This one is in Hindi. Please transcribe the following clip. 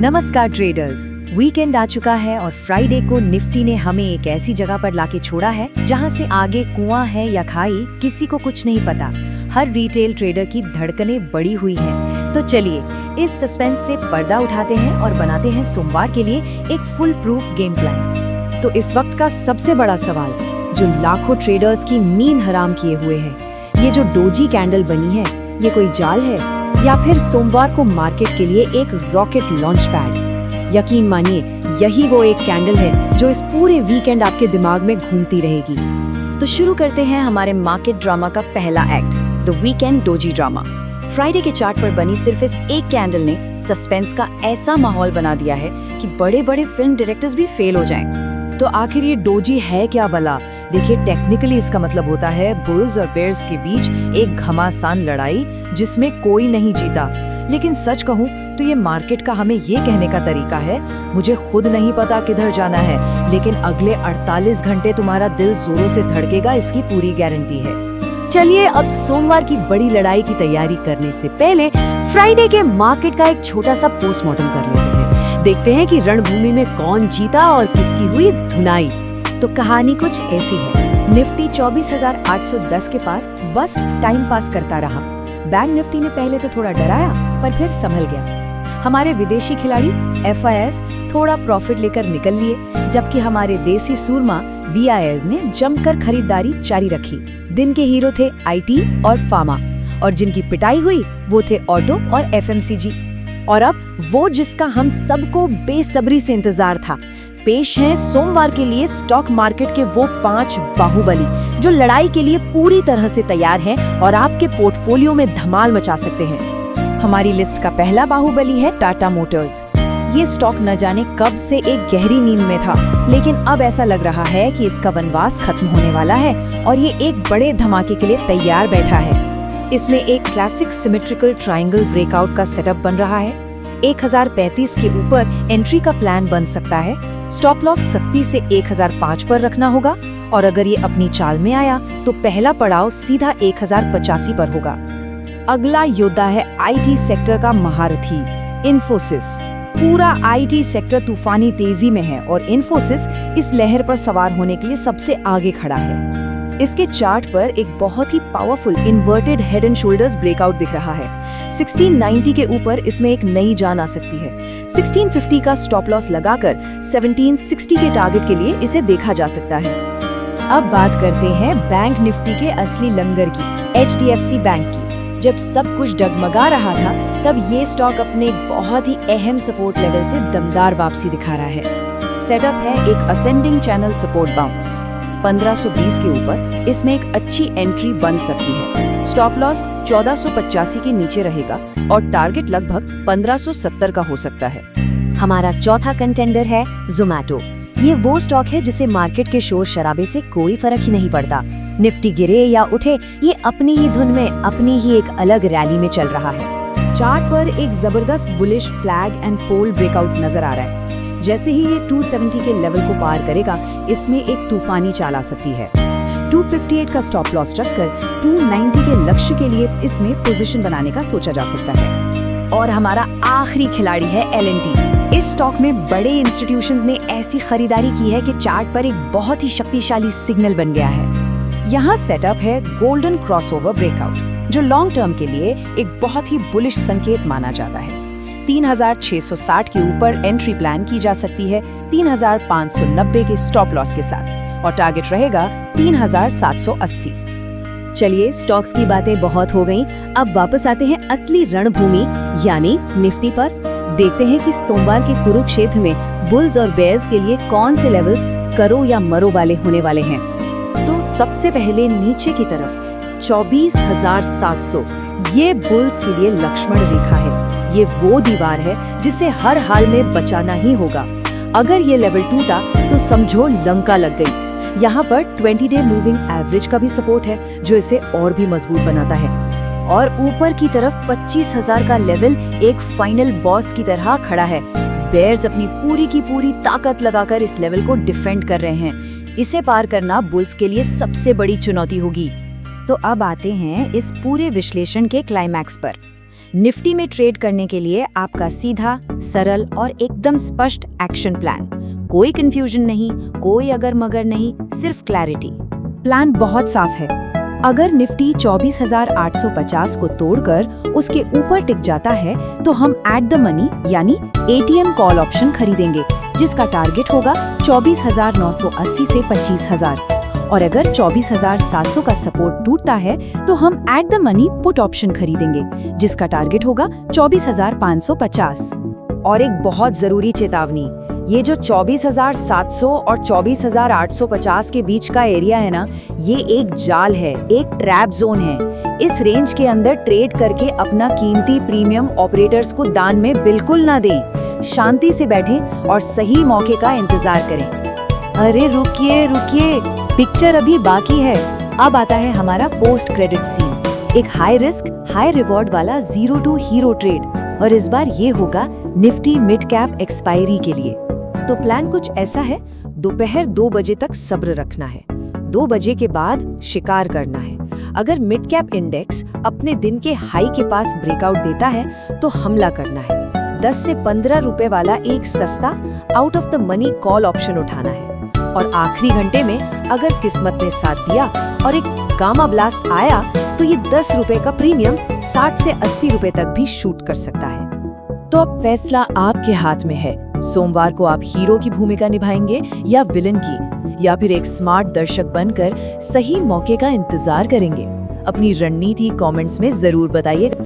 नमस्कार ट्रेडर्स, वीकेंड आ चुका है और फ्राइडे को निफ्टी ने हमें एक ऐसी जगह पर लाके छोड़ा है जहां से आगे कुआं है या खाई किसी को कुछ नहीं पता। हर रिटेल ट्रेडर की धड़कनें बढ़ी हुई हैं। तो चलिए इस सस्पेंस से पर्दा उठाते हैं और बनाते हैं सोमवार के लिए एक फुल प्रूफ गेम प्लान। तो इस वक्त का सबसे बड़ा सवाल जो लाखों ट्रेडर्स की नींद हराम किए हुए है, ये जो डोजी कैंडल बनी है, ये कोई जाल है या फिर सोमवार को मार्केट के लिए एक रॉकेट लॉन्च पैड? यकीन मानिए यही वो एक कैंडल है जो इस पूरे वीकेंड आपके दिमाग में घूमती रहेगी। तो शुरू करते हैं हमारे मार्केट ड्रामा का पहला act, the weekend doji drama. Friday के चार्ट पर बनी सिर्फ इस एक कैंडल ने सस्पेंस का ऐसा माहौल बना दिया है कि बड़े बड़े फिल्म डायरेक्टर्स भी फेल हो जाएं। तो आखिर ये डोजी है क्या भला? देखिए, टेक्निकली इसका मतलब होता है बुल्स और बेयर्स के बीच एक घमासान लड़ाई जिसमें कोई नहीं जीता। लेकिन सच कहूं तो ये मार्केट का हमें ये कहने का तरीका है, मुझे खुद नहीं पता किधर जाना है, लेकिन अगले 48 घंटे तुम्हारा दिल जोरों से धड़केगा, इसकी पूरी गारंटी है। चलिए अब सोमवार की बड़ी लड़ाई की तैयारी करने से पहले फ्राइडे के मार्केट का एक छोटा सा पोस्टमार्टम कर लेते हैं। देखते हैं कि रणभूमि में कौन जीता और किसकी हुई धुनाई। तो कहानी कुछ ऐसी है। निफ्टी 24,810 के पास बस टाइम पास करता रहा। बैंक निफ्टी ने पहले तो थोड़ा डराया पर फिर संभल गया। हमारे विदेशी खिलाड़ी FIS थोड़ा प्रॉफिट लेकर निकल लिए, जबकि हमारे देसी सूरमा DIS ने जमकर खरीदारी जारी रखी। दिन के हीरो थे IT और फार्मा, और जिनकी पिटाई हुई वो थे ऑटो और FMCG। और अब वो जिसका हम सबको बेसब्री से इंतजार था, पेश हैं सोमवार के लिए स्टॉक मार्केट के वो 5 बाहुबली जो लड़ाई के लिए पूरी तरह से तैयार हैं और आपके पोर्टफोलियो में धमाल मचा सकते हैं। हमारी लिस्ट का पहला बाहुबली है टाटा मोटर्स। ये स्टॉक न जाने कब से एक गहरी नींद में था, लेकिन अब ऐसा लग रहा है कि इसका वनवास खत्म होने वाला है और ये एक बड़े धमाके के लिए तैयार बैठा है। इसमें एक क्लासिक सिमेट्रिकल ट्रायंगल ब्रेकआउट का सेटअप बन रहा है। 1035 के ऊपर एंट्री का प्लान बन सकता है। स्टॉप लॉस सख्ती से 1005 पर रखना होगा, और अगर ये अपनी चाल में आया तो पहला पड़ाव सीधा 1085 पर होगा। अगला योद्धा है IT सेक्टर का महारथी इन्फोसिस। पूरा IT सेक्टर तूफानी तेजी में है और इन्फोसिस इस लहर पर सवार होने के लिए सबसे आगे खड़ा है। इसके चार्ट पर एक बहुत ही powerful inverted head and shoulders breakout दिख रहा है। 1690 के ऊपर इसमें एक नई जान आ सकती है। 1650 का स्टॉप लॉस लगाकर 1760 के टारगेट के लिए इसे देखा जा सकता है। अब बात करते हैं बैंक निफ्टी के असली लंगर की, HDFC बैंक की। जब सब कुछ डगमगा रहा था, तब ये स्टॉक अपने एक बहुत ही अहम सपोर्ट लेवल से दमदार वापसी दिखा रहा है। सेटअप है एक असेंडिंग चैनल सपोर्ट बाउंस 1520 के ऊपर। इसमें एक अच्छी एंट्री बन सकती है। स्टॉप लॉस 1485 के नीचे रहेगा और टारगेट लगभग 1570 का हो सकता है। हमारा चौथा कंटेंडर है जोमैटो। ये वो स्टॉक है जिसे मार्केट के शोर शराबे से कोई फर्क ही नहीं पड़ता। निफ्टी गिरे या उठे, ये अपनी ही धुन में अपनी ही एक अलग रैली में चल रहा है। चार्ट पर एक जबरदस्त bullish flag and pole breakout नजर आ रहा है। जैसे ही ये 270 के लेवल को पार करेगा, इसमें एक तूफानी चाल आ सकती है। 258 का स्टॉप लॉस रखकर 290 के लक्ष्य के लिए इसमें पोजीशन बनाने का सोचा जा सकता है। और हमारा आखिरी खिलाड़ी है L&T। इस स्टॉक में बड़े इंस्टीट्यूशंस ने ऐसी खरीदारी की है कि चार्ट पर एक बहुत ही शक्तिशाली सिग्नल बन गया है। यहाँ सेटअप है गोल्डन क्रॉसओवर ब्रेकआउट, जो लॉन्ग टर्म के लिए एक बहुत ही बुलिश संकेत माना जाता है। 3660 के ऊपर एंट्री प्लान की जा सकती है 3590 के स्टॉप लॉस के साथ, और टारगेट रहेगा 3780। चलिए, स्टॉक्स की बातें बहुत हो गईं, अब वापस आते हैं असली रणभूमि यानी निफ्टी पर। देखते हैं कि सोमवार के कुरुक्षेत्र में बुल्स और बेयर्स के लिए कौन से लेवल्स करो या मरो वाले होने वाले हैं। तो सबसे पहले नीचे की तरफ 24,700, ये बुल्स के लिए लक्ष्मण रेखा है। ये वो दीवार है जिसे हर हाल में बचाना ही होगा। अगर ये लेवल टूटा तो समझो लंका लग गई। यहाँ पर 20-डे मूविंग एवरेज का भी सपोर्ट है जो इसे और भी मजबूत बनाता है। और ऊपर की तरफ 25,000 का लेवल एक फाइनल बॉस की तरह खड़ा है। बेयर्स अपनी पूरी की पूरी ताकत लगाकर इस लेवल को डिफेंड कर रहे हैं। इसे पार करना बुल्स के लिए सबसे बड़ी चुनौती होगी। तो अब आते हैं इस पूरे विश्लेषण के क्लाइमैक्स पर। निफ्टी में ट्रेड करने के लिए आपका सीधा, सरल और एकदम स्पष्ट एक्शन प्लान। कोई कंफ्यूजन नहीं, कोई अगर मगर नहीं, सिर्फ क्लैरिटी। प्लान बहुत साफ है। अगर निफ्टी 24,850 को तोड़कर उसके ऊपर टिक जाता है तो हम एट द मनी यानी एटीएम कॉल ऑप्शन खरीदेंगे, जिसका टारगेट होगा 24,980 से 25,000। और अगर 24,700 का सपोर्ट टूटता है तो हम at the money put option खरीदेंगे, जिसका टारगेट होगा 24,550। और एक बहुत जरूरी चेतावनी, ये जो 24,700 और 24,850 के बीच का एरिया है ना, ये एक जाल है, एक ट्रैप जोन है। इस रेंज के अंदर ट्रेड करके अपना कीमती प्रीमियम ऑपरेटर्स को दान में बिल्कुल ना दें। शांति से बैठें और सही मौके का इंतजार करें। अरे रुकिए रुकिए, पिक्चर अभी बाकी है। अब आता है हमारा पोस्ट क्रेडिट सीन, एक हाई रिस्क हाई रिवॉर्ड वाला 0 टू हीरो ट्रेड। और इस बार ये होगा निफ्टी मिड कैप एक्सपायरी के लिए। तो प्लान कुछ ऐसा है, दोपहर 2 बजे तक सब्र रखना है। 2 बजे के बाद शिकार करना है। अगर मिड कैप इंडेक्स अपने दिन के हाई के पास ब्रेकआउट देता है तो हमला करना है। 10 से 15 रुपए वाला एक सस्ता out of the money call option उठाना है। और आखिरी घंटे में अगर किस्मत ने साथ दिया और एक गामा ब्लास्ट आया तो ये 10 रुपए का प्रीमियम 60 से 80 रुपए तक भी शूट कर सकता है। तो अब फैसला आपके हाथ में है। सोमवार को आप हीरो की भूमिका निभाएंगे या विलन की, या फिर एक स्मार्ट दर्शक बनकर सही मौके का इंतजार करेंगे। अपनी रणनीति कमेंट्स में जरूर बताइएगा।